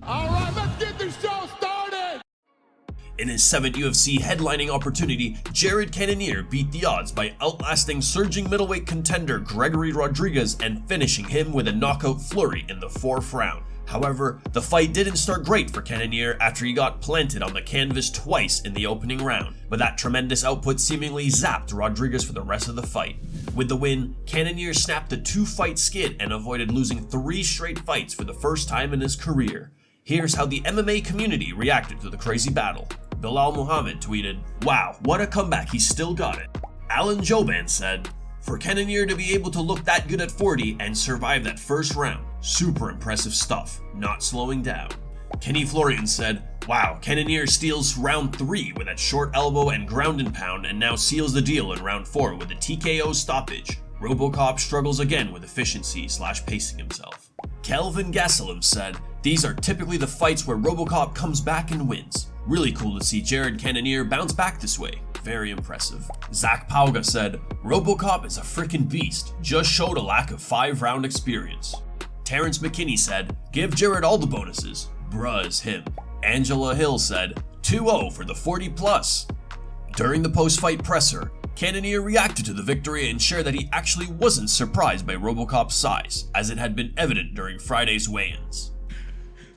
All right, let's get this show started! In his 7th UFC headlining opportunity, Jared Cannonier beat the odds by outlasting surging middleweight contender Gregory Rodriguez and finishing him with a knockout flurry in the 4th round. However, the fight didn't start great for Cannonier after he got planted on the canvas twice in the opening round, but that tremendous output seemingly zapped Rodriguez for the rest of the fight. With the win, Cannonier snapped a 2-fight skid and avoided losing 3 straight fights for the first time in his career. Here's how the MMA community reacted to the crazy battle. Bilal Muhammad tweeted, "Wow, what a comeback, he still got it." Alan Joban said, "For Cannonier to be able to look that good at 40 and survive that first round, super impressive stuff, not slowing down." Kenny Florian said, "Wow, Cannonier steals round 3 with that short elbow and ground and pound and now seals the deal in round 4 with a TKO stoppage. RoboCop struggles again with efficiency / pacing himself." Kelvin Gastelum said, "These are typically the fights where RoboCop comes back and wins. Really cool to see Jared Cannonier bounce back this way. Very impressive." Zach Pauga said, "RoboCop is a freaking beast, just showed a lack of 5-round experience." Terrence McKinney said, "Give Jared all the bonuses. Bruh is him." Angela Hill said, 2-0 for the 40 plus. During the post-fight presser, Cannonier reacted to the victory and shared that he actually wasn't surprised by RoboCop's size, as it had been evident during Friday's weigh-ins.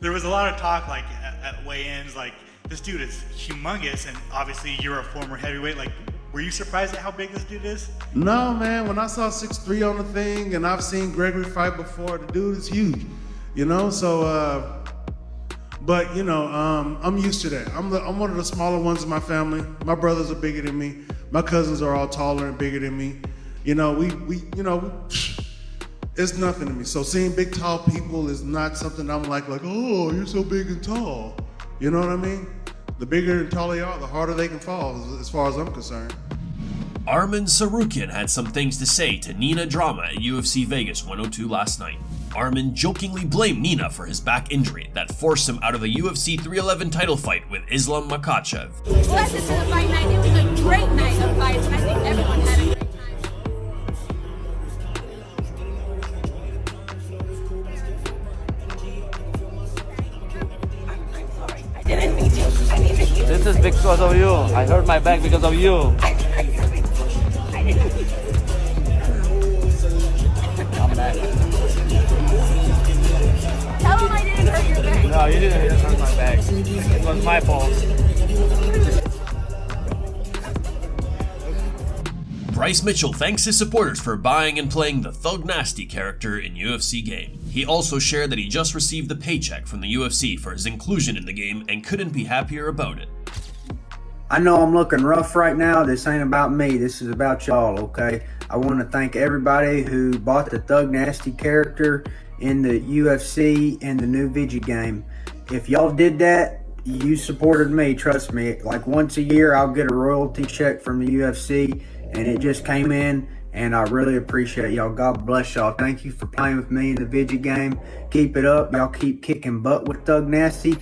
There was a lot of talk like at weigh-ins, like, this dude is humongous, and obviously you're a former heavyweight. Like, were you surprised at how big this dude is? No, man. When I saw 6'3" on the thing, and I've seen Gregory fight before, the dude is huge. You know, so, but you know, I'm used to that. I'm one of the smaller ones in my family. My brothers are bigger than me. My cousins are all taller and bigger than me. You know, it's nothing to me. So seeing big, tall people is not something I'm like, oh, you're so big and tall. You know what I mean? The bigger and taller you are, the harder they can fall, as far as I'm concerned. Arman Tsarukyan had some things to say to Nina Drama at UFC Vegas 102 last night. Arman jokingly blamed Nina for his back injury that forced him out of a UFC 311 title fight with Islam Makhachev. Blessed to the fight night. It was a great night of fights, and I think everyone had a great time. I'm sorry. I didn't mean to. I didn't mean to. This is because of you. I hurt my back because of you. I didn't mean to. I'm back. Tell him I didn't hurt your back. No, you didn't hurt my back. It was my fault. Bryce Mitchel thanks his supporters for buying and playing the Thug Nasty character in UFC game. He also shared that he just received a paycheck from the UFC for his inclusion in the game and couldn't be happier about it. I know I'm looking rough right now. This ain't about me. This is about y'all, okay? I want to thank everybody who bought the Thug Nasty character in the UFC and the new video game. If y'all did that, you supported me, trust me. Like once a year, I'll get a royalty check from the UFC, and it just came in, and I really appreciate y'all. God bless y'all. Thank you for playing with me in the video game. Keep it up. Y'all keep kicking butt with Thug Nasty.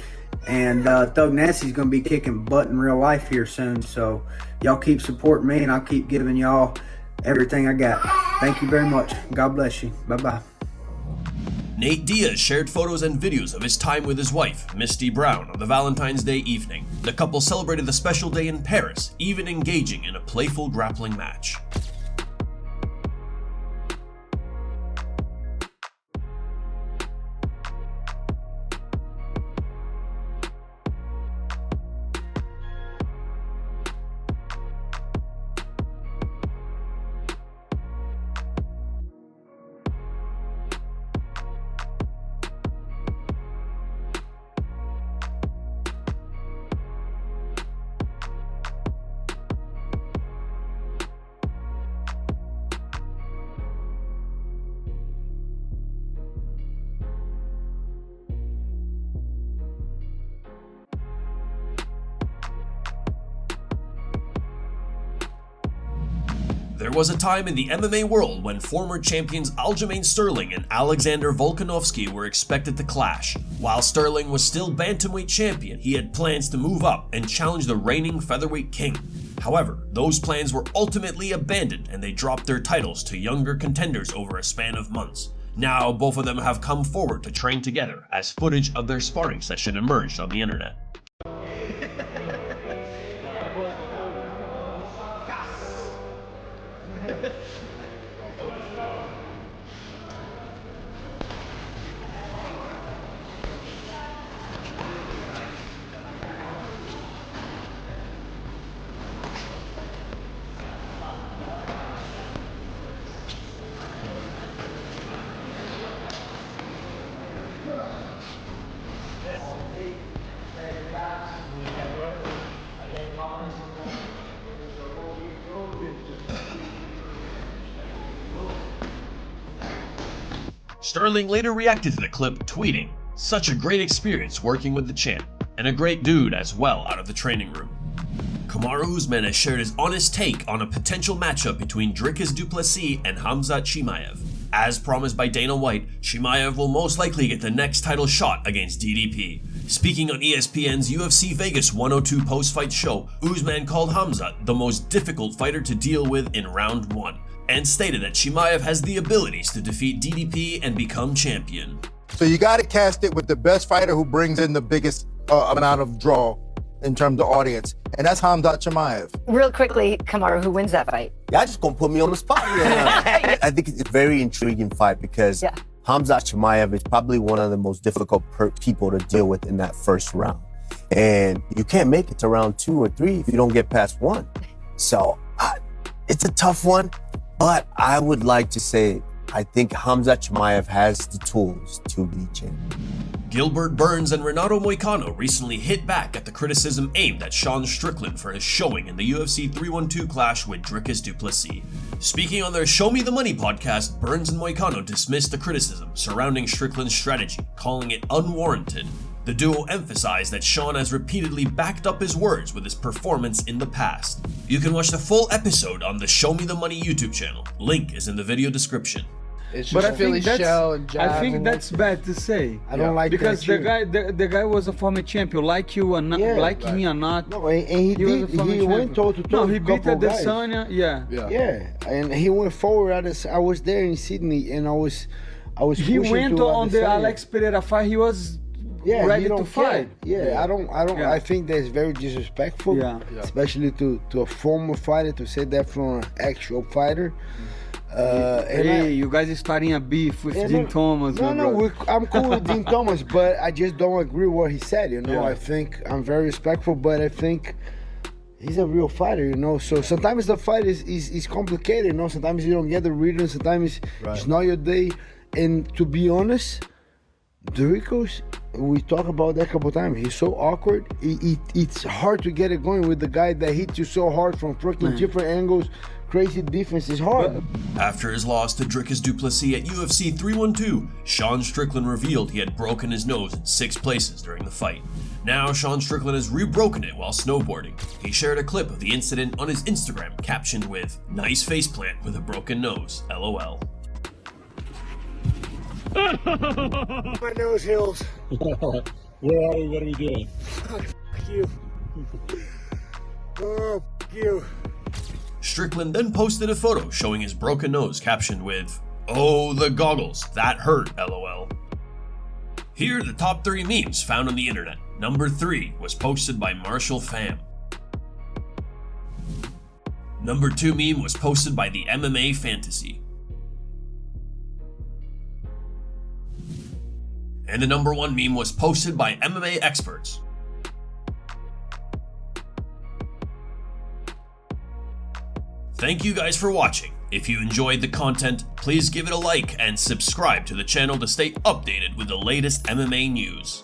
And Thug Nasty's going to be kicking butt in real life here soon. So y'all keep supporting me, and I'll keep giving y'all everything I got. Thank you very much. God bless you. Bye-bye. Nate Diaz shared photos and videos of his time with his wife, Misty Brown, on the Valentine's Day evening. The couple celebrated the special day in Paris, even engaging in a playful grappling match. There was a time in the MMA world when former champions Aljamain Sterling and Alexander Volkanovski were expected to clash. While Sterling was still bantamweight champion, he had plans to move up and challenge the reigning featherweight king. However, those plans were ultimately abandoned and they dropped their titles to younger contenders over a span of months. Now, both of them have come forward to train together as footage of their sparring session emerged on the internet. Sterling later reacted to the clip, tweeting, "Such a great experience working with the champ, and a great dude as well out of the training room." KAMARU Usman has shared his honest take on a potential matchup between DRICUS du Plessis and Khamzat CHIMAEV. As promised by Dana White, CHIMAEV will most likely get the next title shot against DDP. Speaking on ESPN's UFC Vegas 102 post-fight show, Usman called Khamzat the most difficult fighter to deal with in round 1, and stated that CHIMAEV has the abilities to defeat DDP and become champion. So you got to cast it with the best fighter who brings in the biggest amount of draw in terms of audience, and that's Khamzat CHIMAEV. Real quickly, Kamaru, who wins that fight? Y'all just gonna put me on the spot here. I think it's a very intriguing fight because Khamzat CHIMAEV is probably one of the most difficult people to deal with in that first round. And you can't make it to round 2 or 3 if you don't get past 1. So it's a tough one, but I would like to say I think Khamzat CHIMAEV has the tools to be champion. Gilbert Burns and Renato Moicano recently hit back at the criticism aimed at Sean Strickland for his showing in the UFC 312 clash with DRICUS du Plessis. Speaking on their Show Me the Money podcast, Burns and Moicano dismissed the criticism surrounding Strickland's strategy, calling it unwarranted. The duo emphasized that Sean has repeatedly backed up his words with his performance in the past. You can watch the full episode on the Show Me the Money YouTube channel. Link is in the video description. It's just Philly shell and jab. I think that's bad to say. I don't like because that the guy was a former champion, like you or not, like me or not. No, and he went toe to toe. No, he beat Adesanya. Yeah, and he went forward. I was there in Sydney, and I was. He went on the Alex Pereira fight. He was ready to fight. I don't. I think that's very disrespectful. Especially to a former fighter to say that from an actual fighter. You guys are starting a beef with Dean Thomas. I'm cool with Dean Thomas, but I just don't agree with what he said. I think I'm very respectful, but I think he's a real fighter. So sometimes the fight is complicated. Sometimes you don't get the reading. Sometimes it's not your day. And to be honest, DRICUS, we talked about that a couple times. He's so awkward. It's hard to get it going with the guy that hits you so hard from freaking different angles. Crazy defense is hard. After his loss to DRICUS du Plessis at UFC 312, Sean Strickland revealed he had broken his nose in 6 places during the fight. Now Sean Strickland has re-broken it while snowboarding. He shared a clip of the incident on his Instagram captioned with, "Nice faceplant with a broken nose, LOL." My nose heals. Where are we? What are we doing? Fuck you. Oh, fuck you. Strickland then posted a photo showing his broken nose captioned with, "Oh, the goggles, that hurt, LOL." Here are the top 3 memes found on the internet. Number 3 was posted by Marshall Pham. Number 2 meme was posted by the MMA Fantasy. And the number 1 meme was posted by MMA Experts. Thank you guys for watching. If you enjoyed the content, please give it a like and subscribe to the channel to stay updated with the latest MMA news.